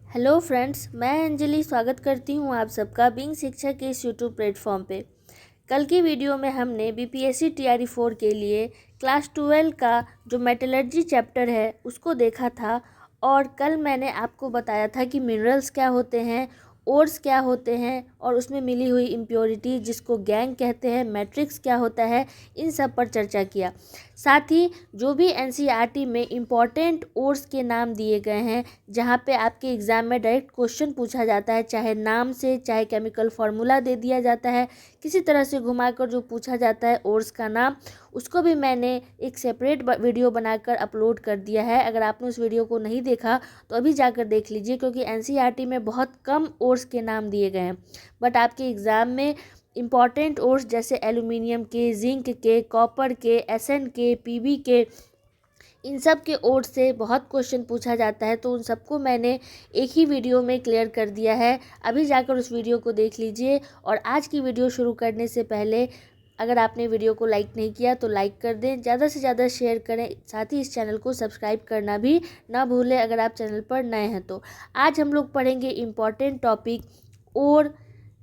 Hello friends, मैं अंजलि स्वागत करती हूँ आप सबका बीइंग शिक्षक के इस यूट्यूब प्लेटफॉर्म पे। कल की वीडियो में हमने बीपीएससी टीआरई 4 के लिए क्लास 12 का जो मेटलर्जी चैप्टर है उसको देखा था। और कल मैंने आपको बताया था कि मिनरल्स क्या होते हैं, ओर्स क्या होते हैं और उसमें मिली हुई इम्प्योरिटी जिसको गैंग कहते हैं, मैट्रिक्स क्या होता है, इन सब पर चर्चा किया। साथ ही जो भी एनसीईआरटी में इम्पॉर्टेंट ओर्स के नाम दिए गए हैं जहाँ पे आपके एग्ज़ाम में डायरेक्ट क्वेश्चन पूछा जाता है, चाहे नाम से चाहे केमिकल फार्मूला दे दिया जाता है, किसी तरह से घुमाकर जो पूछा जाता है ओर्स का नाम, उसको भी मैंने एक सेपरेट वीडियो बनाकर अपलोड कर दिया है। अगर आपने उस वीडियो को नहीं देखा तो अभी जाकर देख लीजिए, क्योंकि एनसीईआरटी में बहुत कम ओर्स के नाम दिए गए हैं, बट आपके एग्ज़ाम में इम्पॉर्टेंट ओर्स जैसे एल्यूमिनियम के, जिंक के, कॉपर के, एसएन के, पीबी के, इन सब के ओर से बहुत क्वेश्चन पूछा जाता है। तो उन सबको मैंने एक ही वीडियो में क्लियर कर दिया है, अभी जाकर उस वीडियो को देख लीजिए। और आज की वीडियो शुरू करने से पहले अगर आपने वीडियो को लाइक नहीं किया तो लाइक कर दें, ज़्यादा से ज़्यादा शेयर करें, साथ ही इस चैनल को सब्सक्राइब करना भी ना भूलें अगर आप चैनल पर नए हैं तो। आज हम लोग पढ़ेंगे important topic ore,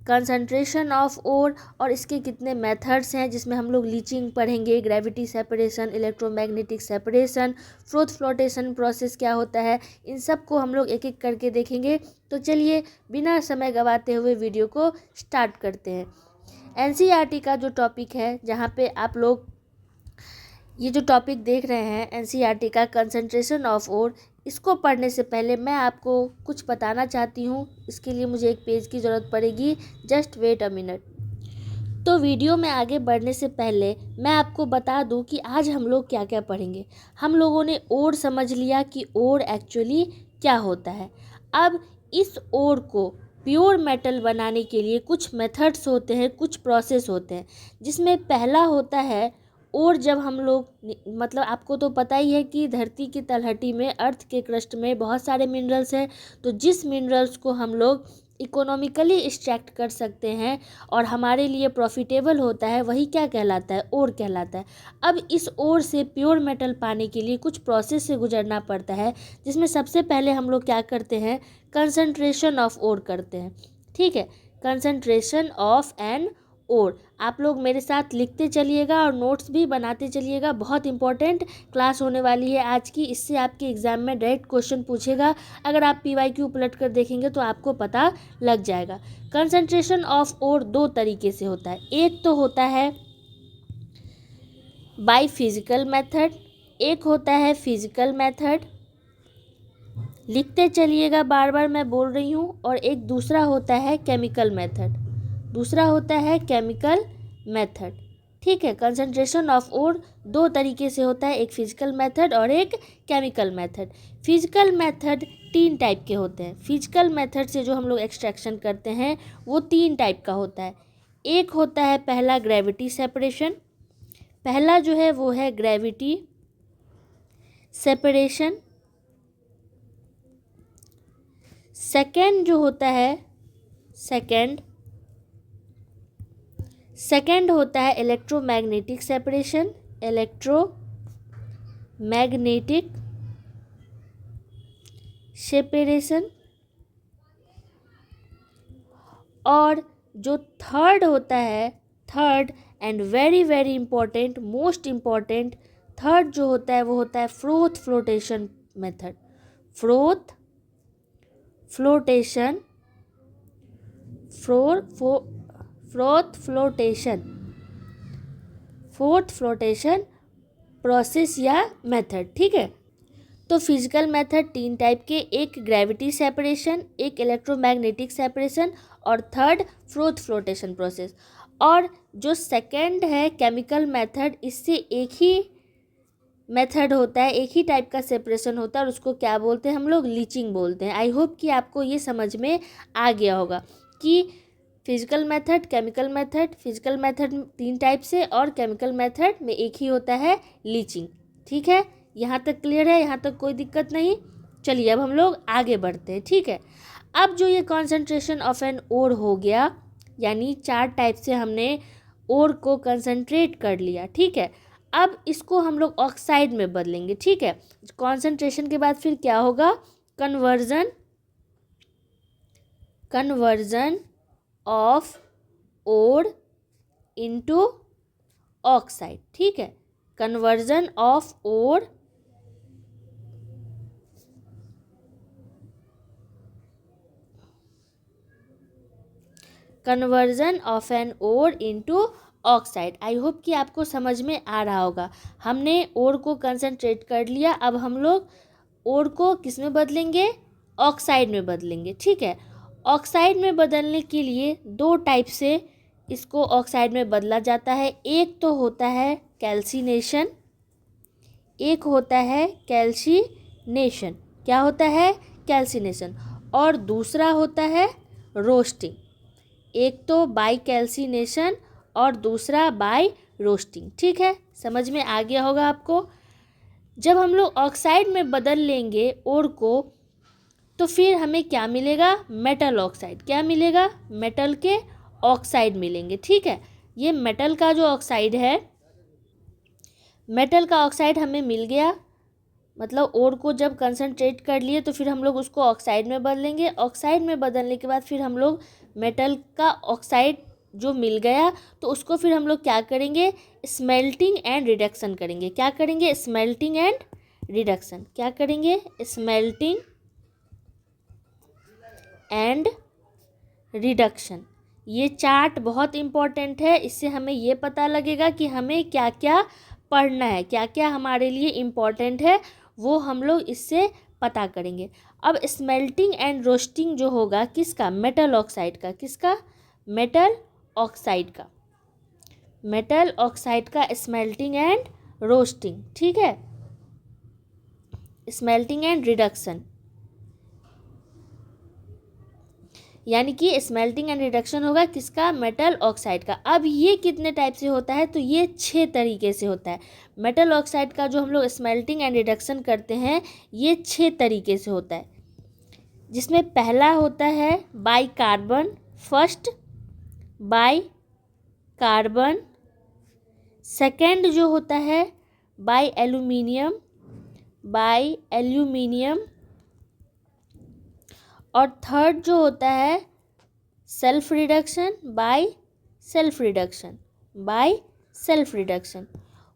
concentration of ore और इसके कितने मेथड्स हैं, जिसमें हम लोग लीचिंग पढ़ेंगे, gravity separation, electromagnetic separation, froth flotation process क्या होता है, इन सब को हम लोग एक एक करके देखेंगे। तो चलिए बिना समय गंवाते हुए वीडियो को स्टार्ट करते हैं। एनसीईआरटी का जो टॉपिक है, जहाँ पे आप लोग ये जो टॉपिक देख रहे हैं एनसीईआरटी का कंसंट्रेशन ऑफ ओर, इसको पढ़ने से पहले मैं आपको कुछ बताना चाहती हूँ। इसके लिए मुझे एक पेज की ज़रूरत पड़ेगी, जस्ट वेट अ मिनट। तो वीडियो में आगे बढ़ने से पहले मैं आपको बता दूं कि आज हम लोग क्या क्या पढ़ेंगे। हम लोगों ने ओर समझ लिया कि ओर एक्चुअली क्या होता है। अब इस ओर को प्योर मेटल बनाने के लिए कुछ मेथड्स होते हैं, कुछ प्रोसेस होते हैं, जिसमें पहला होता है और जब हम लोग मतलब आपको तो पता ही है कि धरती की तलहटी में, अर्थ के क्रस्ट में बहुत सारे मिनरल्स हैं। तो जिस मिनरल्स को हम लोग इकोनॉमिकली एक्सट्रैक्ट कर सकते हैं और हमारे लिए प्रॉफिटेबल होता है, वही क्या कहलाता है, ओर कहलाता है। अब इस ओर से प्योर मेटल पाने के लिए कुछ प्रोसेस से गुजरना पड़ता है, जिसमें सबसे पहले हम लोग क्या करते हैं, कंसंट्रेशन ऑफ ओर करते हैं। ठीक है, कंसंट्रेशन ऑफ एन ओर। आप लोग मेरे साथ लिखते चलिएगा और नोट्स भी बनाते चलिएगा, बहुत इंपॉर्टेंट क्लास होने वाली है आज की। इससे आपके एग्जाम में डायरेक्ट क्वेश्चन पूछेगा, अगर आप पीवाईक्यू पलट कर देखेंगे तो आपको पता लग जाएगा। कंसंट्रेशन ऑफ ओर दो तरीके से होता है। एक तो होता है बाय फिजिकल मेथड, एक होता है फिजिकल मेथड। लिखते चलिएगा, बार बार मैं बोल रही हूँ। और एक दूसरा होता है केमिकल मेथड, दूसरा होता है केमिकल मेथड। ठीक है, कंसंट्रेशन ऑफ ओर दो तरीके से होता है, एक फिजिकल मेथड और एक केमिकल मेथड। फिजिकल मेथड तीन टाइप के होते हैं। फिजिकल मेथड से जो हम लोग एक्सट्रैक्शन करते हैं वो तीन टाइप का होता है। एक होता है पहला ग्रेविटी सेपरेशन, पहला जो है वो है ग्रेविटी सेपरेशन। सेकेंड जो होता है, सेकेंड होता है इलेक्ट्रोमैग्नेटिक सेपरेशन, इलेक्ट्रोमैग्नेटिक सेपरेशन। और जो थर्ड होता है, third and very very important, most important, third जो होता है वो होता है froth flotation method. Froth flotation, fourth flotation process या मेथड। ठीक है, तो फिजिकल मेथड तीन टाइप के, एक ग्रेविटी सेपरेशन, एक इलेक्ट्रोमैग्नेटिक सेपरेशन और थर्ड फोर्थ फ्लोटेशन प्रोसेस। और जो सेकंड है केमिकल मेथड, इससे एक ही मेथड होता है, एक ही टाइप का सेपरेशन होता है और उसको क्या बोलते हैं हम लोग, लीचिंग बोलते हैं। आई होप कि आपको ये समझ में आ गया होगा कि physical method, chemical method, physical method तीन टाइप से और केमिकल मेथड में एक ही होता है, लीचिंग। ठीक है, यहाँ तक क्लियर है, यहाँ तक कोई दिक्कत नहीं। चलिए अब हम लोग आगे बढ़ते हैं। ठीक है, अब जो ये कॉन्सेंट्रेशन ऑफ एन ओर हो गया, यानी चार टाइप से हमने ओर को कंसंट्रेट कर लिया। ठीक है, अब इसको हम लोग ऑक्साइड में बदलेंगे। ठीक है, कॉन्सेंट्रेशन के बाद फिर क्या होगा, conversion conversion of ore into oxide. ठीक है, conversion of ore conversion of an ore into oxide. I hope कि आपको समझ में आ रहा होगा। हमने ओर को कंसंट्रेट कर लिया, अब हम लोग ओर को किस में बदलेंगे, ऑक्साइड में बदलेंगे। ठीक है, ऑक्साइड में बदलने के लिए दो टाइप से इसको ऑक्साइड में बदला जाता है। एक तो होता है कैल्सिनेशन, एक होता है कैल्सिनेशन। क्या होता है, कैल्सिनेशन। और दूसरा होता है रोस्टिंग। एक तो बाई कैल्सिनेशन और दूसरा बाई रोस्टिंग। ठीक है, समझ में आ गया होगा आपको। जब हम लोग ऑक्साइड में बदल लेंगे ओर को, तो फिर हमें क्या मिलेगा, मेटल ऑक्साइड। क्या मिलेगा, मेटल के ऑक्साइड मिलेंगे। ठीक है, ये मेटल का जो ऑक्साइड है, मेटल का ऑक्साइड हमें मिल गया। मतलब ओर को जब कंसंट्रेट कर लिए तो फिर हम लोग उसको ऑक्साइड में बदलेंगे। ऑक्साइड में बदलने के बाद फिर हम लोग मेटल का ऑक्साइड जो मिल गया तो उसको फिर हम लोग क्या करेंगे, स्मेल्टिंग एंड रिडक्शन करेंगे। क्या करेंगे, स्मेल्टिंग एंड रिडक्शन। क्या करेंगे, स्मेल्टिंग एंड रिडक्शन। ये चार्ट बहुत इम्पॉर्टेंट है, इससे हमें ये पता लगेगा कि हमें क्या क्या पढ़ना है, क्या क्या हमारे लिए इम्पॉर्टेंट है, वो हम लोग इससे पता करेंगे। अब स्मेल्टिंग एंड रोस्टिंग जो होगा किसका, मेटल ऑक्साइड का। किसका, मेटल ऑक्साइड का। मेटल ऑक्साइड का स्मेल्टिंग एंड रोस्टिंग। ठीक है, स्मेल्टिंग एंड रिडक्शन, यानी कि स्मेल्टिंग एंड रिडक्शन होगा किसका, मेटल ऑक्साइड का। अब ये कितने टाइप से होता है, तो ये 6 तरीके से होता है। मेटल ऑक्साइड का जो हम लोग स्मेल्टिंग एंड रिडक्शन करते हैं, ये 6 तरीके से होता है। जिसमें पहला होता है by carbon, first by carbon. Second जो होता है बाई एल्यूमिनियम, बाई एल्यूमिनियम। और थर्ड जो होता है self reduction, bye self reduction, bye self reduction.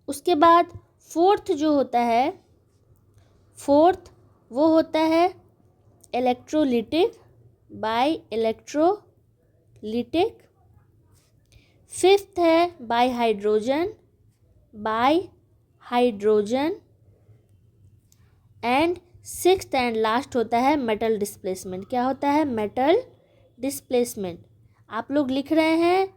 उसके बाद फोर्थ जो होता है, फोर्थ वो होता है इलेक्ट्रोलिटिक, बाय इलेक्ट्रोलिटिक। फिफ्थ है bye hydrogen, bye hydrogen. And sixth and last होता है मेटल डिस्प्लेसमेंट। क्या होता है, मेटल डिस्प्लेसमेंट। आप लोग लिख रहे हैं,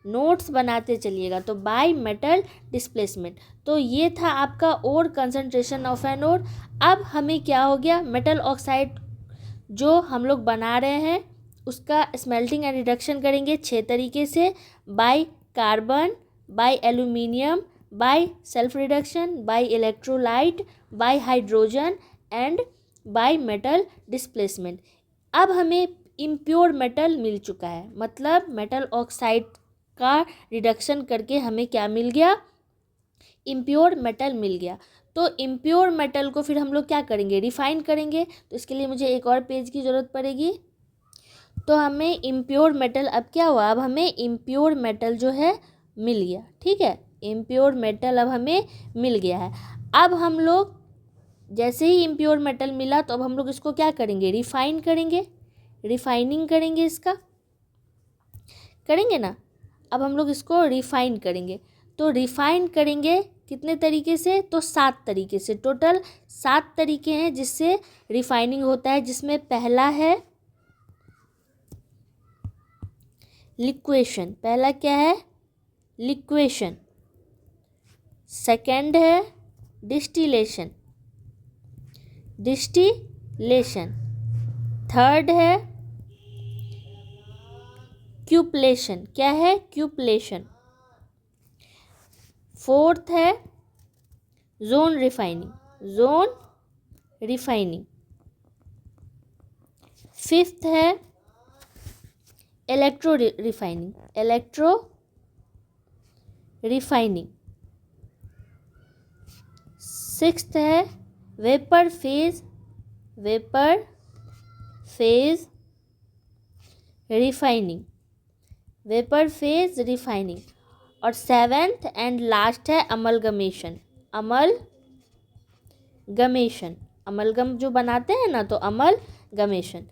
नोट्स बनाते चलिएगा। तो बाय मेटल डिस्प्लेसमेंट। तो ये था आपका ओर, कंसंट्रेशन ऑफ एन ओर। अब हमें क्या हो गया, मेटल ऑक्साइड जो हम लोग बना रहे हैं उसका स्मेल्टिंग एंड रिडक्शन करेंगे 6 तरीके से, by carbon, by aluminium, by self reduction, by electrolyte, by hydrogen and by metal displacement. अब हमें इम्प्योर मेटल मिल चुका है, मतलब मेटल ऑक्साइड का रिडक्शन करके हमें क्या मिल गया, इम्प्योर मेटल मिल गया। तो इम्प्योर मेटल को फिर हम लोग क्या करेंगे, रिफाइन करेंगे। तो इसके लिए मुझे एक और पेज की ज़रूरत पड़ेगी। तो हमें इम्प्योर मेटल, अब क्या हुआ, अब हमें इम्प्योर मेटल जो है मिल गया। ठीक है, इम्प्योर मेटल अब हमें मिल गया है। अब हम लोग जैसे ही इम्प्योर मेटल मिला तो अब हम लोग इसको क्या करेंगे, रिफाइन करेंगे, रिफाइनिंग करेंगे, इसका करेंगे ना। अब हम लोग इसको रिफाइन करेंगे। तो रिफाइन करेंगे कितने तरीके से, तो 7 तरीके से। टोटल 7 तरीके हैं जिससे रिफाइनिंग होता है, जिसमें पहला है लिक्वेशन। पहला क्या है, लिक्वेशन। सेकंड है डिस्टिलेशन, डिस्टिलेशन। थर्ड है क्यूपलेशन। क्या है, क्यूपलेशन। फोर्थ है zone refining, zone refining. Fifth है electro refining, electro refining. Sixth है vapour phase, vapour phase refining, vapour phase refining. और 7th एंड लास्ट है अमलगमेशन, अमलगमेशन, अमलगम जो बनाते हैं ना, तो अमलगमेशन।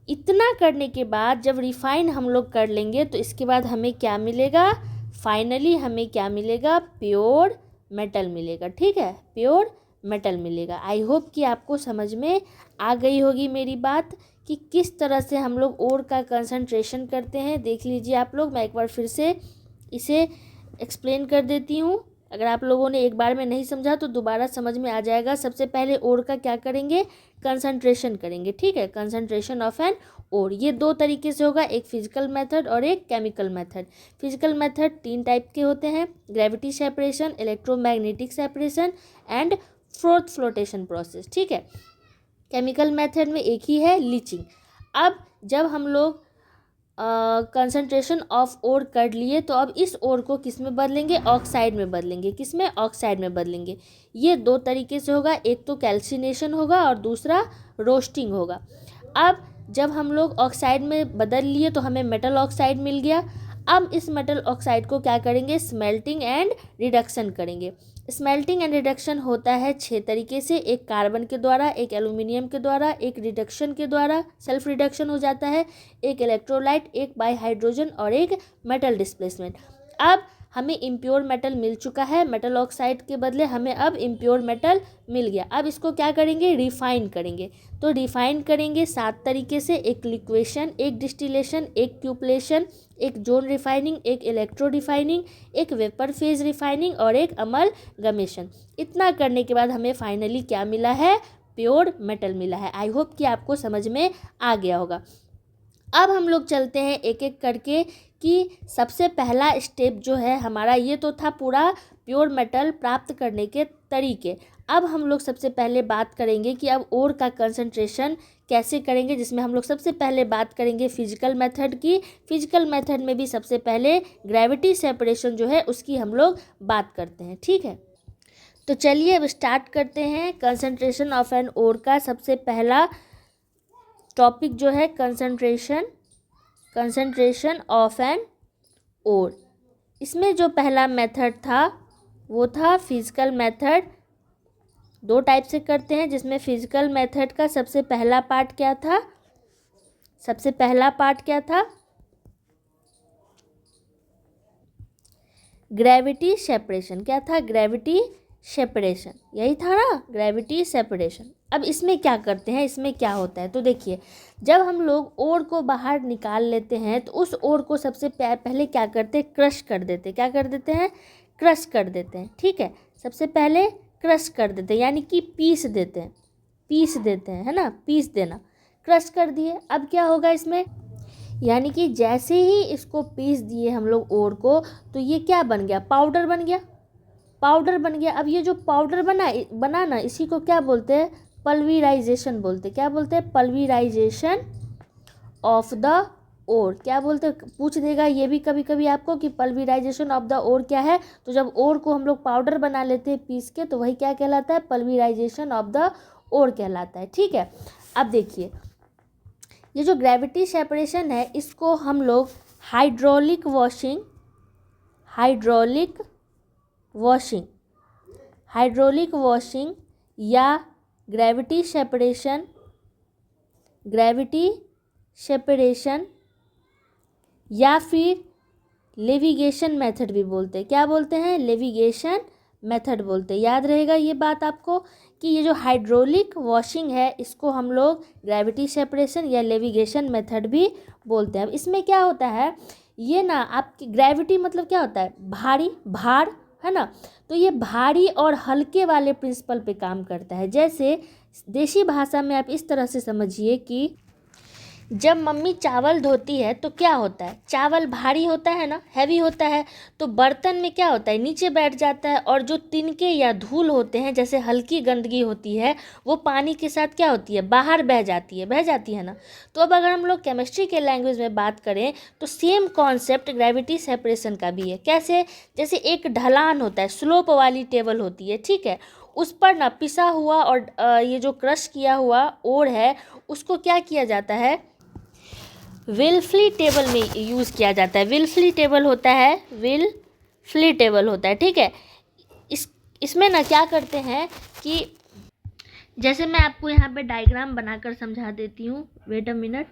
इतना करने के बाद जब रिफाइन हम लोग कर लेंगे तो इसके बाद हमें क्या मिलेगा, फाइनली हमें क्या मिलेगा, प्योर मेटल मिलेगा। ठीक है, प्योर मेटल मिलेगा। आई होप कि आपको समझ में आ गई होगी मेरी बात कि किस तरह से हम लोग ओर का कंसंट्रेशन करते हैं। देख लीजिए आप लोग, मैं एक बार फिर से इसे एक्सप्लेन कर देती हूँ। अगर आप लोगों ने एक बार में नहीं समझा तो दोबारा समझ में आ जाएगा। सबसे पहले ओर का क्या करेंगे, कंसंट्रेशन करेंगे। ठीक है, कंसंट्रेशन ऑफ एन ओर। ये दो तरीके से होगा, एक फिजिकल मेथड और एक chemical method. Physical method 3 type के होते हैं, gravity separation, electromagnetic separation and flotation process. ठीक है, केमिकल मेथड में एक ही है, लीचिंग। अब जब हम लोग कंसंट्रेशन ऑफ ओर कर लिए तो अब इस ओर को किस में बदलेंगे, ऑक्साइड में बदलेंगे। किस में, ऑक्साइड में बदलेंगे। ये 2 तरीके से होगा, एक तो कैल्सिनेशन होगा और दूसरा रोस्टिंग होगा। अब जब हम लोग ऑक्साइड में बदल लिए तो हमें मेटल ऑक्साइड मिल गया। अब इस मेटल ऑक्साइड को क्या करेंगे, स्मेल्टिंग एंड रिडक्शन करेंगे। स्मेल्टिंग एंड रिडक्शन होता है 6 तरीके से, एक कार्बन के द्वारा, एक एल्यूमिनियम के द्वारा, एक रिडक्शन के द्वारा, सेल्फ रिडक्शन हो जाता है, एक इलेक्ट्रोलाइट, एक बाय हाइड्रोजन और एक मेटल डिस्प्लेसमेंट। अब हमें इम्प्योर मेटल मिल चुका है, मेटल ऑक्साइड के बदले हमें अब इम्प्योर मेटल मिल गया। अब इसको क्या करेंगे, रिफाइन करेंगे। तो रिफाइन करेंगे 7 तरीके से, एक लिक्वेशन, एक डिस्टिलेशन, एक क्यूपलेशन, एक जोन रिफाइनिंग, एक इलेक्ट्रो रिफाइनिंग, एक वेपर फेज रिफाइनिंग और एक अमलगमेशन। इतना करने के बाद हमें फाइनली क्या मिला है, प्योर मेटल मिला है। आई होप कि आपको समझ में आ गया होगा। अब हम लोग चलते हैं एक एक करके कि सबसे पहला स्टेप जो है हमारा, ये तो था पूरा प्योर मेटल प्राप्त करने के तरीके। अब हम लोग सबसे पहले बात करेंगे कि अब ओर का कंसंट्रेशन कैसे करेंगे, जिसमें हम लोग सबसे पहले बात करेंगे फिजिकल मेथड की। फिजिकल मेथड में भी सबसे पहले ग्रेविटी सेपरेशन जो है उसकी हम लोग बात करते हैं। ठीक है, तो चलिए अब स्टार्ट करते हैं कंसंट्रेशन ऑफ एन ओर का। सबसे पहला टॉपिक जो है कंसंट्रेशन ऑफ एन ओर। इसमें जो पहला मेथड था वो था फिजिकल मेथड। 2 टाइप से करते हैं, जिसमें फिजिकल मेथड का सबसे पहला पार्ट क्या था, सबसे पहला पार्ट क्या था, ग्रेविटी सेपरेशन। क्या था, ग्रेविटी सेपरेशन, यही था ना, ग्रेविटी सेपरेशन। अब इसमें क्या करते हैं, इसमें क्या होता है, तो देखिए, जब हम लोग ओर को बाहर निकाल लेते हैं तो उस ओर को सबसे पहले क्या करते हैं, क्रश कर देते हैं। क्या कर देते हैं, क्रश कर देते हैं। ठीक है, सबसे पहले क्रश कर देते हैं, यानी कि पीस देते हैं, पीस देते हैं, है ना, पीस देना, क्रश कर दिए। अब क्या होगा इसमें, यानी कि जैसे ही इसको पीस दिए हम लोग ओर को, तो ये क्या बन गया, पाउडर बन गया, पाउडर बन गया। अब ये जो पाउडर बना ना, इसी को क्या बोलते हैं, पल्वीराइजेशन बोलते हैं। क्या बोलते हैं, पल्वीराइजेशन ऑफ द ओर। क्या बोलते हैं, पूछ देगा ये भी कभी कभी आपको कि पल्वीराइजेशन ऑफ द ओर क्या है। तो जब ओर को हम लोग पाउडर बना लेते हैं पीस के, तो वही क्या कहलाता है, पल्वीराइजेशन ऑफ द ओर कहलाता है। ठीक है, अब देखिए, ये जो ग्रेविटी सेपरेशन है इसको हम लोग हाइड्रोलिक वॉशिंग, हाइड्रोलिक वॉशिंग या ग्रेविटी सेपरेशन या फिर लेविगेशन मेथड भी बोलते हैं। क्या बोलते हैं, लेविगेशन मेथड बोलते हैं। याद रहेगा ये बात आपको कि ये जो हाइड्रोलिक वॉशिंग है इसको हम लोग ग्रेविटी सेपरेशन या लेविगेशन मेथड भी बोलते हैं। अब इसमें क्या होता है, ये ना आपकी ग्रेविटी मतलब क्या होता है, भारी, भार, है ना। तो ये भारी और हल्के वाले प्रिंसिपल पे काम करता है। जैसे देसी भाषा में आप इस तरह से समझिए कि जब मम्मी चावल धोती है तो क्या होता है, चावल भारी होता है ना, हैवी होता है, तो बर्तन में क्या होता है, नीचे बैठ जाता है। और जो तिनके या धूल होते हैं, जैसे हल्की गंदगी होती है, वो पानी के साथ क्या होती है, बाहर बह जाती है ना। तो अब अगर हम लोग केमिस्ट्री के लैंग्वेज में बात करें तो सेम कॉन्सेप्ट ग्रेविटी सेपरेशन का भी है। कैसे, जैसे एक ढलान होता है, स्लोप वाली टेबल होती है, ठीक है, उस पर ना पिसा हुआ और ये जो क्रश किया हुआ ओर है उसको क्या किया जाता है, विल्फली टेबल में यूज़ किया जाता है। विल्फली टेबल होता है, विल्फली टेबल होता है, ठीक है। इसमें ना क्या करते हैं कि जैसे मैं आपको यहाँ पे डायग्राम बनाकर समझा देती हूँ, वेट अ मिनट।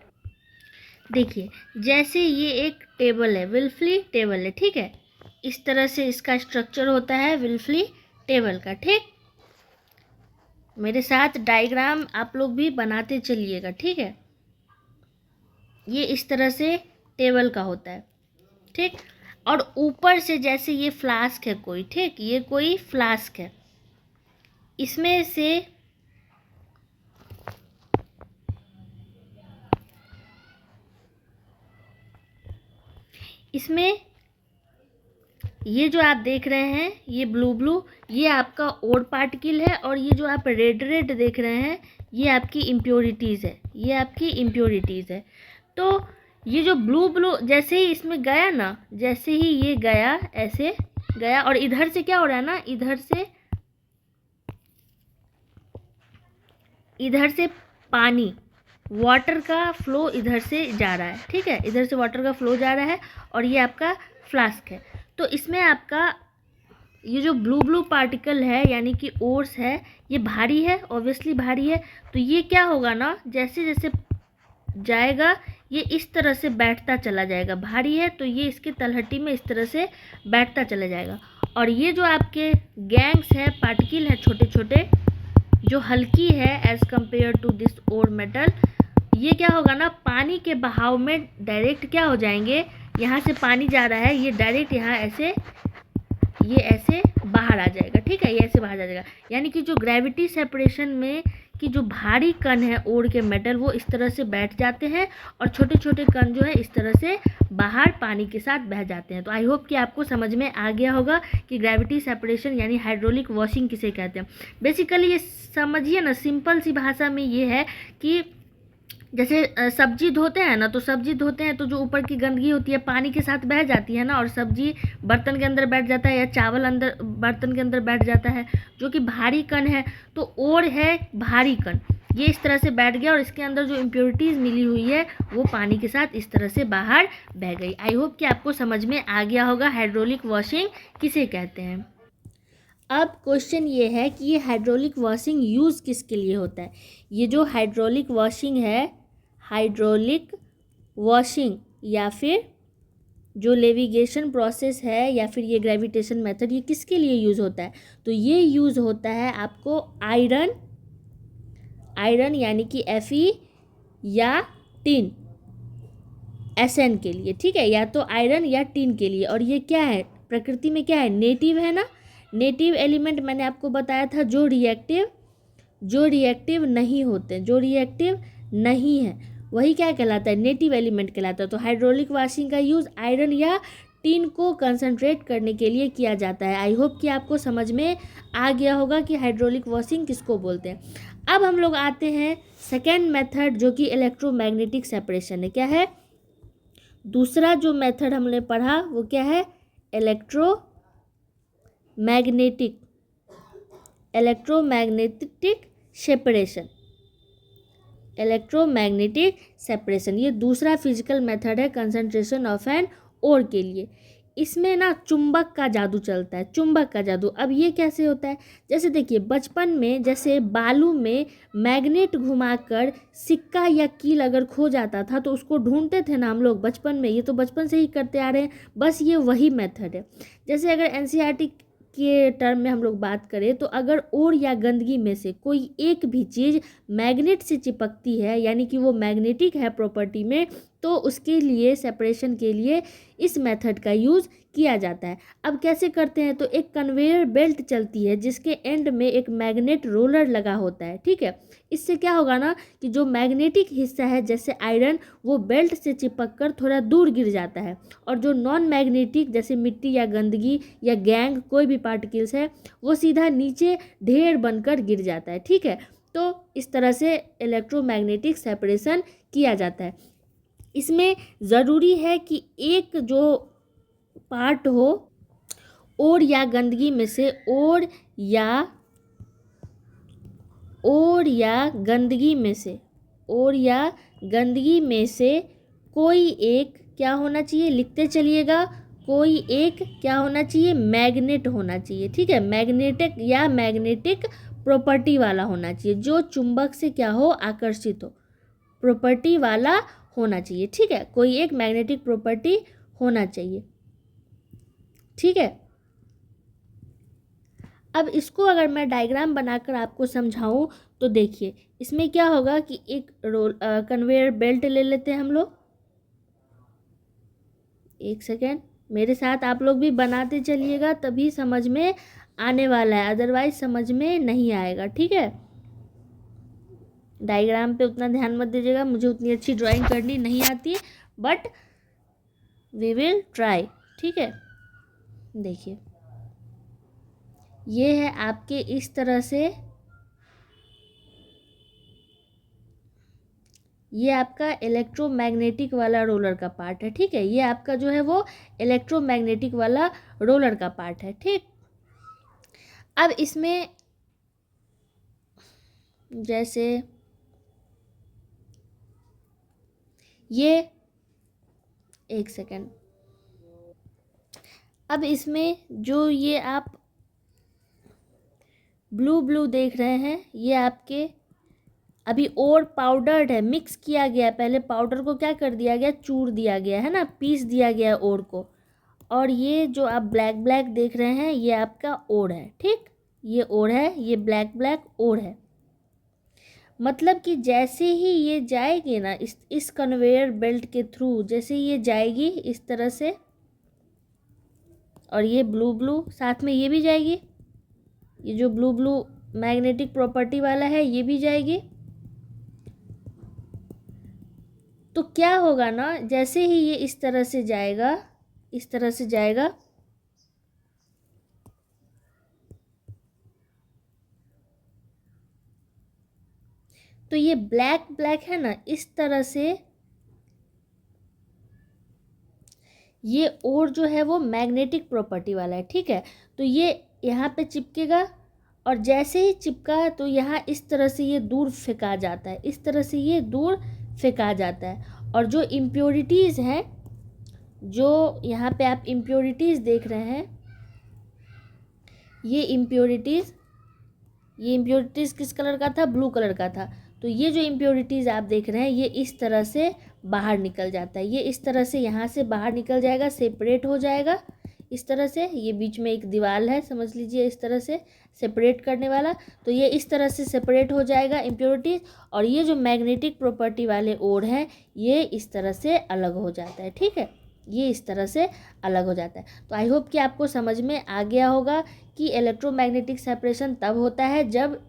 देखिए, जैसे ये एक टेबल है, विल्फली टेबल है, ठीक है। इस तरह से इसका स्ट्रक्चर होता है विल्फली टेबल का, ठीक। मेरे साथ डायग्राम आप लोग भी बनाते चलिएगा, ठीक है। ये इस तरह से टेबल का होता है, ठीक। और ऊपर से जैसे ये फ्लास्क है कोई, ठीक, ये कोई फ्लास्क है, इसमें से इसमें ये जो आप देख रहे हैं, ये ब्लू ये आपका ओड पार्टिकल है, और ये जो आप रेड देख रहे हैं, ये आपकी इम्प्योरिटीज़ है, ये आपकी इम्प्योरिटीज़ है। तो ये जो ब्लू जैसे ही इसमें गया ना, जैसे ही ये गया, ऐसे गया, और इधर से क्या हो रहा है ना, इधर से पानी, वाटर का फ्लो इधर से जा रहा है, ठीक है। इधर से वाटर का फ्लो जा रहा है, और ये आपका फ्लास्क है। तो इसमें आपका ये जो ब्लू पार्टिकल है, यानी कि ओर्स है, ये भारी है, ऑब्वियसली भारी है। तो ये क्या होगा ना, जैसे जैसे जाएगा, ये इस तरह से बैठता चला जाएगा। भारी है तो ये इसके तलहटी में इस तरह से बैठता चला जाएगा। और ये जो आपके गैंग्स है, पार्टिकल है छोटे छोटे, जो हल्की है as compare to this ore metal, ये क्या होगा ना, पानी के बहाव में डायरेक्ट क्या हो जाएंगे, यहाँ से पानी जा रहा है, ये डायरेक्ट यहाँ ऐसे, ये ऐसे बाहर आ जाएगा, ठीक है। ये ऐसे बाहर आ जाएगा, यानी कि जो ग्रेविटी सेपरेशन में कि जो भारी कण है ओर के मेटल, वो इस तरह से बैठ जाते हैं, और छोटे छोटे कण जो है इस तरह से बाहर पानी के साथ बह जाते हैं। तो आई होप कि आपको समझ में आ गया होगा कि ग्रेविटी सेपरेशन यानी हाइड्रोलिक वॉशिंग किसे कहते हैं। बेसिकली ये समझिए ना, सिंपल सी भाषा में ये है कि जैसे सब्जी धोते हैं ना, तो सब्जी धोते हैं तो जो ऊपर की गंदगी होती है पानी के साथ बह जाती है ना, और सब्जी बर्तन के अंदर बैठ जाता है, या चावल अंदर बर्तन के अंदर बैठ जाता है, जो कि भारी कण है। तो ओर है भारी कण, ये इस तरह से बैठ गया, और इसके अंदर जो इम्प्योरिटीज़ मिली हुई है वो पानी के साथ इस तरह से बाहर बह गई। आई होप कि आपको समझ में आ गया होगा हाइड्रोलिक वॉशिंग किसे कहते हैं। अब क्वेश्चन ये है कि ये हाइड्रोलिक वॉशिंग यूज़ किसके लिए होता है। ये जो हाइड्रोलिक वॉशिंग है, हाइड्रोलिक वॉशिंग या फिर जो नेविगेशन प्रोसेस है, या फिर ये ग्रेविटेशन मेथड, ये किसके लिए यूज़ होता है। तो ये यूज़ होता है आपको आयरन यानी कि Fe या टिन, Sn के लिए, ठीक है। या तो आयरन या टिन के लिए। और ये क्या है, प्रकृति में क्या है, नेटिव है ना। नेटिव एलिमेंट मैंने आपको बताया था, जो रिएक्टिव नहीं होते, जो रिएक्टिव नहीं है, वही क्या कहलाता है, नेटिव एलिमेंट कहलाता है। तो हाइड्रोलिक वॉशिंग का यूज़ आयरन या टिन को कंसंट्रेट करने के लिए किया जाता है। आई होप कि आपको समझ में आ गया होगा कि हाइड्रोलिक वॉशिंग किसको बोलते हैं। अब हम लोग आते हैं सेकेंड मेथड, जो कि इलेक्ट्रोमैग्नेटिक सेपरेशन है। क्या है दूसरा जो मेथड हमने पढ़ा, वो क्या है, इलेक्ट्रोमैग्नेटिक सेपरेशन। ये दूसरा फिजिकल मेथड है कंसंट्रेशन ऑफ एन ओर के लिए। इसमें ना चुंबक का जादू चलता है, चुंबक का जादू। अब ये कैसे होता है, जैसे देखिए बचपन में जैसे बालू में मैग्नेट घुमाकर सिक्का या कील अगर खो जाता था तो उसको ढूंढते थे ना हम लोग बचपन में, ये तो बचपन से ही करते आ रहे हैं, बस ये वही मेथड है। जैसे अगर एनसीईआरटी के टर्म में हम लोग बात करें, तो अगर ओर या गंदगी में से कोई एक भी चीज़ मैग्नेट से चिपकती है, यानी कि वो मैग्नेटिक है प्रॉपर्टी में, तो उसके लिए सेपरेशन के लिए इस मेथड का यूज़ किया जाता है। अब कैसे करते हैं, तो एक कन्वेयर बेल्ट चलती है जिसके एंड में एक मैग्नेट रोलर लगा होता है, ठीक है। इससे क्या होगा ना कि जो मैग्नेटिक हिस्सा है जैसे आयरन, वो बेल्ट से चिपक कर थोड़ा दूर गिर जाता है, और जो नॉन मैग्नेटिक जैसे मिट्टी या गंदगी या गैंग कोई भी पार्टिकल्स है, वो सीधा नीचे ढेर बनकर गिर जाता है, ठीक है। तो इस तरह से इलेक्ट्रोमैग्नेटिक सेपरेशन किया जाता है। इसमें ज़रूरी है कि एक जो पार्ट हो ओर या गंदगी में से, ओर या गंदगी में से कोई एक क्या होना चाहिए, लिखते चलिएगा, कोई एक क्या होना चाहिए, मैग्नेट होना चाहिए। ठीक है, मैग्नेटिक या मैग्नेटिक प्रॉपर्टी वाला होना चाहिए, जो चुंबक से क्या हो, आकर्षित हो, प्रॉपर्टी वाला होना चाहिए। ठीक है, कोई एक मैग्नेटिक प्रॉपर्टी होना चाहिए। ठीक है, अब इसको अगर मैं डायग्राम बनाकर आपको समझाऊं तो देखिए इसमें क्या होगा कि एक कन्वेयर बेल्ट ले लेते हैं हम लोग। एक सेकेंड, मेरे साथ आप लोग भी बनाते चलिएगा, तभी समझ में आने वाला है, अदरवाइज समझ में नहीं आएगा। ठीक है, डायग्राम पे उतना ध्यान मत दीजिएगा, मुझे उतनी अच्छी ड्राइंग करनी नहीं आती, बट वी विल ट्राई। ठीक है, देखिए ये है आपके इस तरह से, ये आपका इलेक्ट्रोमैग्नेटिक वाला रोलर का पार्ट है। ठीक है, ये आपका जो है वो इलेक्ट्रोमैग्नेटिक वाला रोलर का पार्ट है। ठीक, अब इसमें जैसे ये, एक सेकेंड, अब इसमें जो ये आप ब्लू ब्लू देख रहे हैं, ये आपके अभी और पाउडर्ड है, मिक्स किया गया, पहले पाउडर को क्या कर दिया गया, चूर दिया गया है ना, पीस दिया गया और को। और ये जो आप ब्लैक ब्लैक देख रहे हैं ये आपका ओर है। ठीक, ये ओर है, ये ब्लैक ब्लैक ओर है। मतलब कि जैसे ही ये जाएगी ना इस कन्वेयर बेल्ट के थ्रू, जैसे ये जाएगी इस तरह से, और ये ब्लू ब्लू साथ में ये भी जाएगी, ये जो ब्लू ब्लू मैग्नेटिक प्रॉपर्टी वाला है ये भी जाएगी। तो क्या होगा ना, जैसे ही ये इस तरह से जाएगा, इस तरह से जाएगा, तो ये ब्लैक ब्लैक है ना, इस तरह से ये और जो है वो मैग्नेटिक प्रॉपर्टी वाला है। ठीक है, तो ये यहाँ पे चिपकेगा, और जैसे ही चिपका तो यहाँ इस तरह से ये दूर फेंका जाता है, इस तरह से ये दूर फेंका जाता है। और जो इम्प्योरिटीज़ हैं, जो यहाँ पे आप इम्प्योरिटीज़ देख रहे हैं, ये इम्प्योरिटीज़ किस कलर का था, ब्लू कलर का था। तो ये जो इम्प्योरिटीज़ आप देख रहे हैं ये इस तरह से बाहर निकल जाता है, ये इस तरह से यहाँ से बाहर निकल जाएगा, सेपरेट हो जाएगा इस तरह से। ये बीच में एक दीवार है, समझ लीजिए, इस तरह से सेपरेट करने वाला। तो ये इस तरह से सेपरेट हो जाएगा इम्प्योरिटीज़, और ये जो मैग्नेटिक प्रॉपर्टी वाले ओर हैं ये इस तरह से अलग हो जाता है। ठीक है, ये इस तरह से अलग हो जाता है। तो आई होप कि आपको समझ में आ गया होगा कि इलेक्ट्रोमैग्नेटिक सेपरेशन तब होता है जब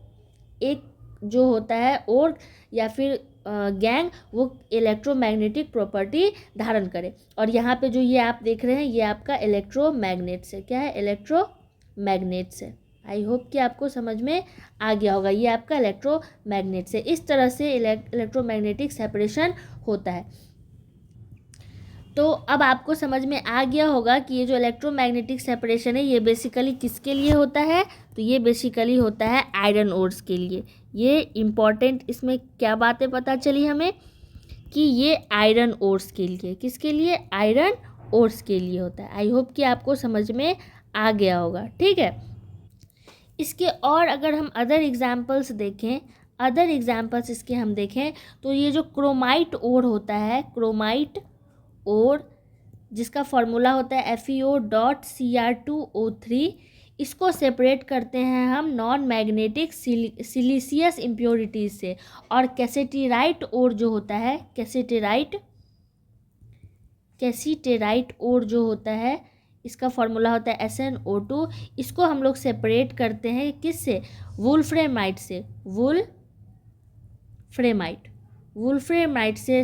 एक जो होता है और या फिर गैंग वो इलेक्ट्रोमैग्नेटिक प्रॉपर्टी धारण करे। और यहाँ पे जो ये आप देख रहे हैं ये आपका इलेक्ट्रोमैग्नेट से क्या है, इलेक्ट्रोमैग्नेट से। आई होप कि आपको समझ में आ गया होगा, ये आपका इलेक्ट्रोमैग्नेट से, इस तरह से इलेक्ट्रोमैग्नेटिक सेपरेशन होता है। तो अब आपको समझ में आ गया होगा कि ये जो इलेक्ट्रोमैग्नेटिक सेपरेशन है ये बेसिकली किसके लिए होता है, तो ये बेसिकली होता है आयरन ओर्स के लिए। ये इम्पॉर्टेंट, इसमें क्या बातें पता चली हमें कि ये आयरन ओर्स के लिए, किसके लिए, आयरन ओर्स के लिए होता है। आई होप कि आपको समझ में आ गया होगा। ठीक है, इसके और अगर हम अदर एग्जाम्पल्स देखें, अदर एग्जाम्पल्स इसके हम देखें तो ये जो क्रोमाइट ओर होता है, क्रोमाइट और जिसका फॉर्मूला होता है FeO.Cr2O3, इसको सेपरेट करते हैं हम नॉन मैग्नेटिक सिलिशियस इम्प्योरिटीज से। और कैसेटेराइट ओर जो होता है, कैसीटेराइट ओर जो होता है इसका फॉर्मूला होता है SnO2, इसको हम लोग सेपरेट करते हैं किससे, वुल्फ्रेमाइट से, वुल्फ्रेमाइट से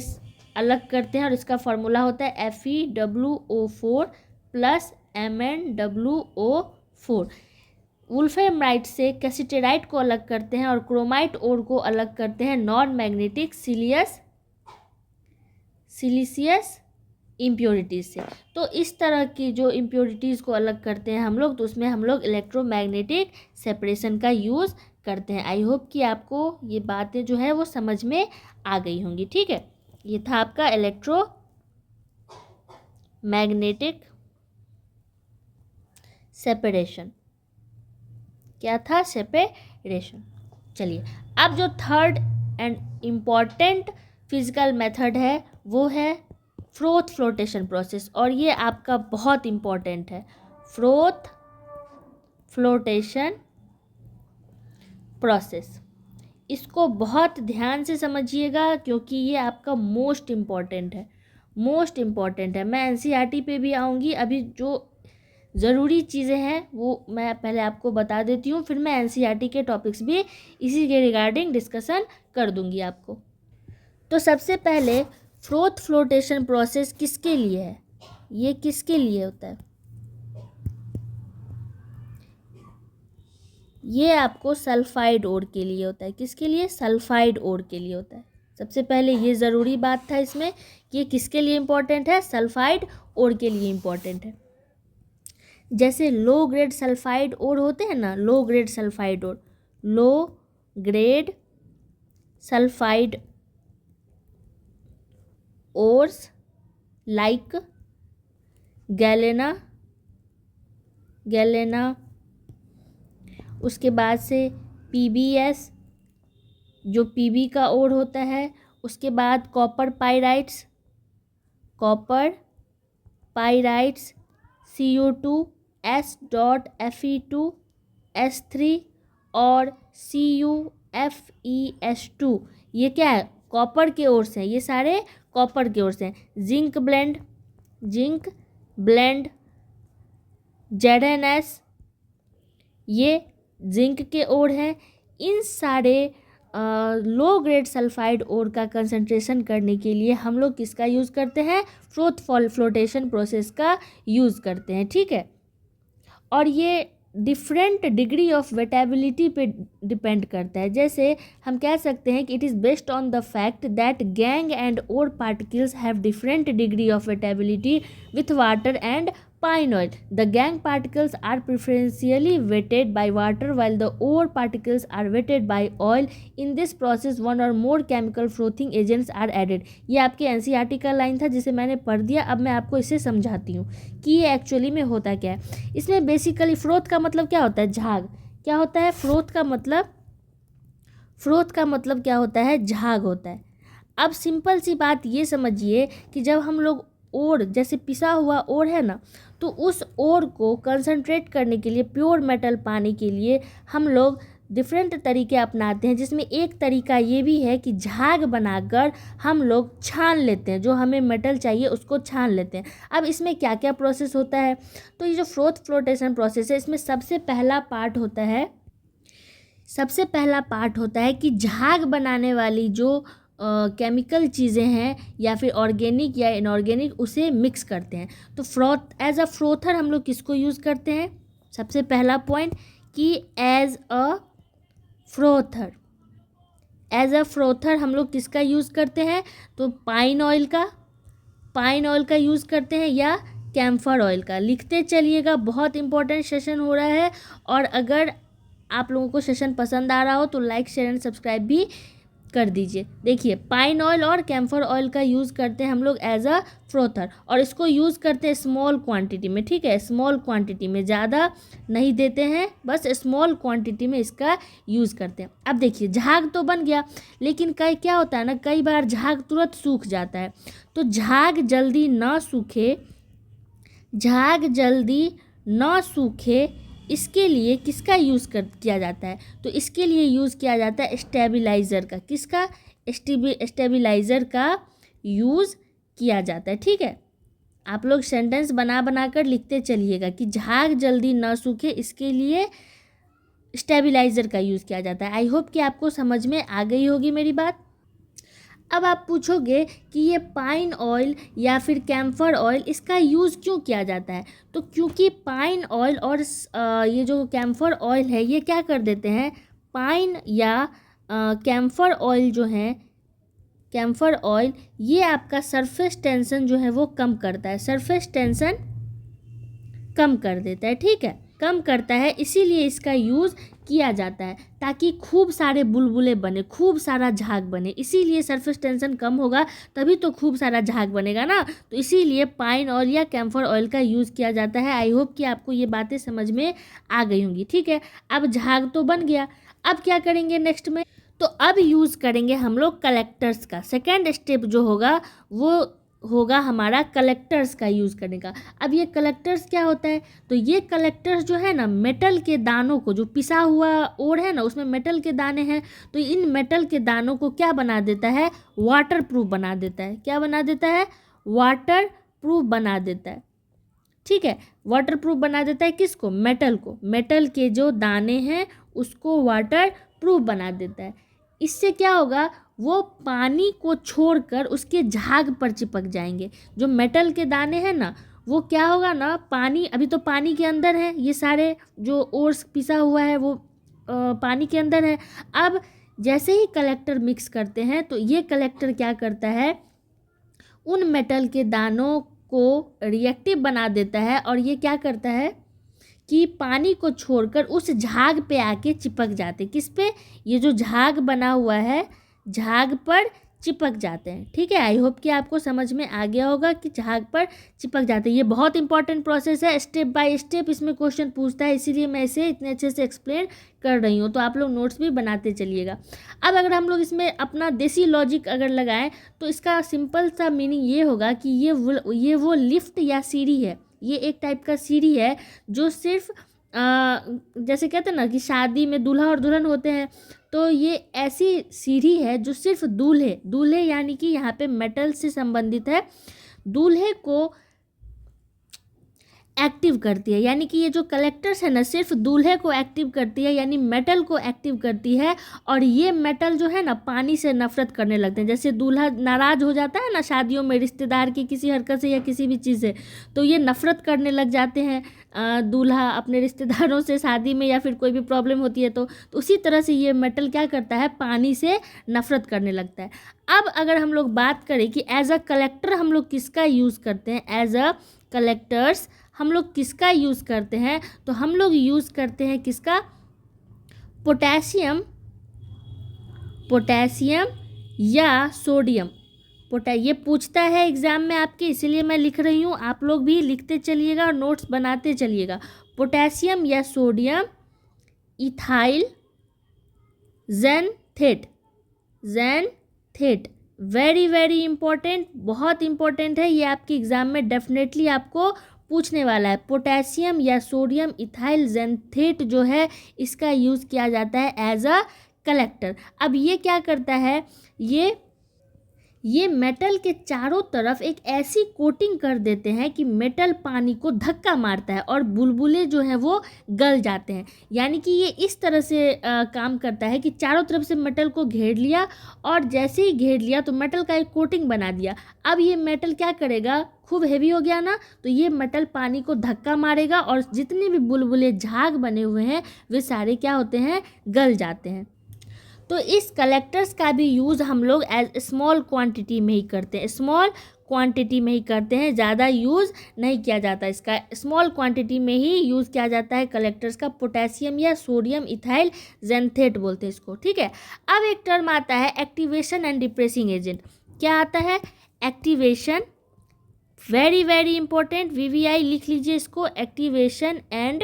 अलग करते हैं, और इसका फॉर्मूला होता है FeWO4 + MnWO4। वुल्फ्रेमाइट से कैसिटेराइट को अलग करते हैं और क्रोमाइट ओर को अलग करते हैं नॉन मैग्नेटिक सिलिशियस इम्प्योरिटीज़ से। तो इस तरह की जो इम्प्योरिटीज़ को अलग करते हैं हम लोग, तो उसमें हम लोग इलेक्ट्रोमैग्नेटिक सेपरेशन का यूज़ करते हैं। आई होप कि आपको ये बातें जो है वो समझ में आ गई होंगी। ठीक है, ये था आपका इलेक्ट्रो मैग्नेटिक सेपरेशन। क्या था? सेपरेशन। चलिए, अब जो third and important physical method है वो है फ्रोथ फ्लोटेशन प्रोसेस, और ये आपका बहुत इम्पॉर्टेंट है, फ्रोथ फ्लोटेशन प्रोसेस। इसको बहुत ध्यान से समझिएगा क्योंकि ये आपका मोस्ट इम्पॉर्टेंट है, मोस्ट इम्पॉर्टेंट है। मैं एनसीईआरटी पे भी आऊँगी, अभी जो ज़रूरी चीज़ें हैं वो मैं पहले आपको बता देती हूँ, फिर मैं एनसीईआरटी के टॉपिक्स भी इसी के रिगार्डिंग डिस्कशन कर दूँगी आपको। तो सबसे पहले फ्रोथ फ्लोटेशन प्रोसेस किसके लिए है? ये किसके लिए होता है? ये आपको सल्फाइड ओर के लिए होता है। किसके लिए? सल्फाइड ओर के लिए होता है। सबसे पहले ये ज़रूरी बात था इसमें कि ये किसके लिए इम्पोर्टेंट है? सल्फाइड ओर के लिए इम्पोर्टेंट है। जैसे लो ग्रेड सल्फाइड ओर होते हैं ना, low grade sulphide ore, low grade sulphide ores like galena, उसके बाद से पीबीएस जो पीबी का ओर होता है, उसके बाद कॉपर पाइराइट्स CO2S.Fe2S3 और CuFeS2। ये क्या है? कॉपर के ओर से, ये सारे कॉपर के ओर से। जिंक ब्लेंड ZnS, ये जिंक के ओर है। इन सारे लो ग्रेड सल्फाइड ओर का कंसंट्रेशन करने के लिए हम लोग किसका यूज़ करते हैं? फ्रोथ फ्लोटेशन प्रोसेस का यूज़ करते हैं, ठीक है। और ये डिफरेंट डिग्री ऑफ वेटेबिलिटी पे डिपेंड करता है। जैसे हम कह सकते हैं कि it is based on the fact that gangue and ore particles have different degree of wettability with water and pine oil. The gangue particles are preferentially wetted by water while the ore particles are wetted by oil. In this process one or more chemical frothing agents are added. ये आपके NCERT का line था जिसे मैंने पढ़ दिया। अब मैं आपको इसे समझाती हूँ कि ये एक्चुअली में होता क्या है। इसमें बेसिकली फ्रोथ का मतलब क्या होता है? झाग। क्या होता है? फ्रोथ का मतलब क्या होता है? झाग होता है। अब सिंपल सी बात ये समझिए कि जब हम लोग ओर, जैसे पिसा हुआ ओर है ना, तो उस ओर को कंसंट्रेट करने के लिए, प्योर मेटल पाने के लिए हम लोग डिफरेंट तरीके अपनाते हैं, जिसमें एक तरीका ये भी है कि झाग बनाकर हम लोग छान लेते हैं, जो हमें मेटल चाहिए उसको छान लेते हैं। अब इसमें क्या क्या प्रोसेस होता है? तो ये जो फ्रोथ फ्लोटेशन प्रोसेस है, इसमें सबसे पहला पार्ट होता है कि झाग बनाने वाली जो केमिकल चीज़ें हैं या फिर ऑर्गेनिक या इनऑर्गेनिक, उसे मिक्स करते हैं। तो एज अ फ्रोथर हम लोग किसको यूज़ करते हैं? सबसे पहला पॉइंट कि एज अ फ्रोथर हम लोग किसका यूज़ करते हैं? तो पाइन ऑयल का यूज़ करते हैं या कैम्फर ऑयल का। लिखते चलिएगा, बहुत इंपॉर्टेंट सेशन हो रहा है। और अगर आप लोगों को सेशन पसंद आ रहा हो तो लाइक, शेयर एंड सब्सक्राइब भी कर दीजिए। देखिए, पाइन ऑयल और कैम्फर ऑयल का यूज़ करते हैं हम लोग एज अ फ्रोथर, और इसको यूज़ करते हैं स्मॉल क्वांटिटी में, ठीक है। स्मॉल क्वांटिटी में, ज़्यादा नहीं देते हैं, बस स्मॉल क्वांटिटी में इसका यूज़ करते हैं। अब देखिए, झाग तो बन गया, लेकिन क्या होता है ना, कई बार झाग तुरंत सूख जाता है। तो झाग जल्दी ना सूखे इसके लिए किसका यूज़ किया जाता है? तो इसके लिए यूज़ किया जाता है स्टेबलाइज़र का। किसका? स्टेबलाइज़र का यूज़ किया जाता है, ठीक है। आप लोग सेंटेंस बना कर लिखते चलिएगा कि झाग जल्दी ना सूखे इसके लिए स्टेबलाइज़र का यूज़ किया जाता है। आई होप कि आपको समझ में आ गई होगी मेरी बात। अब आप पूछोगे कि ये पाइन ऑयल या फिर कैम्फर ऑयल, इसका यूज़ क्यों किया जाता है? तो क्योंकि पाइन ऑयल और ये जो कैम्फर ऑयल है, ये क्या कर देते हैं? पाइन या कैम्फर ऑयल जो है, कैम्फर ऑयल, ये आपका सरफेस टेंशन जो है वो कम करता है। सरफेस टेंशन कम कर देता है, ठीक है, कम करता है, इसीलिए इसका यूज़ किया जाता है ताकि खूब सारे बुलबुले बने, खूब सारा झाग बने। इसीलिए सरफेस टेंशन कम होगा तभी तो खूब सारा झाग बनेगा ना। तो इसीलिए पाइन ऑयल या कैम्फर ऑयल का यूज़ किया जाता है। आई होप कि आपको ये बातें समझ में आ गई होंगी। ठीक है, अब झाग तो बन गया, अब क्या करेंगे नेक्स्ट में, तो अब यूज़ करेंगे हम लोग कलेक्टर्स का। सेकेंड स्टेप जो होगा वो होगा हमारा कलेक्टर्स का यूज़ करने का। अब ये कलेक्टर्स क्या होता है, तो ये कलेक्टर्स जो है ना मेटल के दानों को, जो पिसा हुआ ओर है ना उसमें मेटल के दाने हैं, तो इन मेटल के दानों को क्या बना देता है, वाटर प्रूफ बना देता है। क्या बना देता है, वाटर प्रूफ बना देता है। ठीक है, वाटर प्रूफ बना देता है किसको, मेटल को। मेटल के जो दाने हैं उसको वाटर प्रूफ बना देता है। इससे क्या होगा, वो पानी को छोड़कर उसके झाग पर चिपक जाएंगे। जो मेटल के दाने हैं ना वो क्या होगा ना, पानी, अभी तो पानी के अंदर है, ये सारे जो ओर्स पिसा हुआ है वो पानी के अंदर है। अब जैसे ही कलेक्टर मिक्स करते हैं तो ये कलेक्टर क्या करता है, उन मेटल के दानों को रिएक्टिव बना देता है और ये क्या करता है कि पानी को छोड़कर उस झाग पे आके चिपक जाते। किस पे, ये जो झाग बना हुआ है झाग पर चिपक जाते हैं। ठीक है, आई होप कि आपको समझ में आ गया होगा कि झाग पर चिपक जाते हैं। ये बहुत इंपॉर्टेंट प्रोसेस है, स्टेप बाय स्टेप इसमें क्वेश्चन पूछता है, इसीलिए मैं इसे इतने अच्छे से एक्सप्लेन कर रही हूँ। तो आप लोग नोट्स भी बनाते चलिएगा। अब अगर हम लोग इसमें अपना देसी लॉजिक अगर लगाएं तो इसका सिंपल सा मीनिंग ये होगा कि ये वो लिफ्ट या सीढ़ी है, ये एक टाइप का सीढ़ी है जो सिर्फ जैसे कहते हैं ना कि शादी में दूल्हा और दुल्हन होते हैं, तो ये ऐसी सीढ़ी है जो सिर्फ दूल्हे यानी कि यहाँ पे मेटल से संबंधित है, दूल्हे को एक्टिव करती है। यानी कि ये जो कलेक्टर्स है ना सिर्फ दूल्हे को एक्टिव करती है, यानी मेटल को एक्टिव करती है। और ये मेटल जो है ना पानी से नफरत करने लगते हैं। जैसे दूल्हा नाराज़ हो जाता है ना शादियों में रिश्तेदार की किसी हरकत से या किसी भी चीज़ से, तो ये नफरत करने लग जाते हैं दूल्हा अपने रिश्तेदारों से शादी में, या फिर कोई भी प्रॉब्लम होती है तो उसी तरह से ये मेटल क्या करता है, पानी से नफरत करने लगता है। अब अगर हम लोग बात करें कि एज अ कलेक्टर हम लोग किसका यूज़ करते हैं, एज अ कलेक्टर्स हम लोग किसका यूज़ करते हैं, तो हम लोग यूज़ करते हैं किसका, पोटेशियम या सोडियम। ये पूछता है एग्ज़ाम में आपके, इसीलिए मैं लिख रही हूँ, आप लोग भी लिखते चलिएगा और नोट्स बनाते चलिएगा। पोटेशियम या sodium ethyl xanthate, very very important, बहुत इंपॉर्टेंट है ये, आपके एग्ज़ाम में डेफिनेटली आपको पूछने वाला है। पोटेशियम या सोडियम इथाइल ज़ैनथेट जो है इसका यूज़ किया जाता है एज अ कलेक्टर। अब ये क्या करता है, ये मेटल के चारों तरफ एक ऐसी कोटिंग कर देते हैं कि मेटल पानी को धक्का मारता है और बुलबुले जो हैं वो गल जाते हैं। यानी कि ये इस तरह से काम करता है कि चारों तरफ से मेटल को घेर लिया, और जैसे ही घेर लिया तो मेटल का एक कोटिंग बना दिया। अब ये मेटल क्या करेगा, खूब हेवी हो गया ना, तो ये मेटल पानी को धक्का मारेगा और जितने भी बुलबुले झाग बने हुए हैं वे सारे क्या होते हैं, गल जाते हैं। तो इस कलेक्टर्स का भी यूज़ हम लोग एज स्मॉल क्वांटिटी में ही करते हैं, ज़्यादा यूज़ नहीं किया जाता इसका, स्मॉल क्वांटिटी में ही यूज़ किया जाता है कलेक्टर्स का। पोटेशियम या सोडियम इथाइल ज़ैनथेट बोलते हैं इसको। ठीक है, अब एक टर्म आता है एक्टिवेशन एंड डिप्रेसिंग एजेंट। क्या आता है, activation, very very important, VVI लिख लीजिए इसको, एक्टिवेशन एंड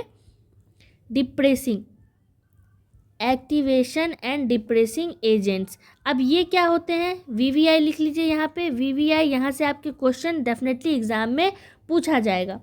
डिप्रेसिंग एजेंट्स। अब ये क्या होते हैं, VVI लिख लीजिए यहाँ पे, VVI यहाँ से आपके क्वेश्चन डेफिनेटली एग्जाम में पूछा जाएगा।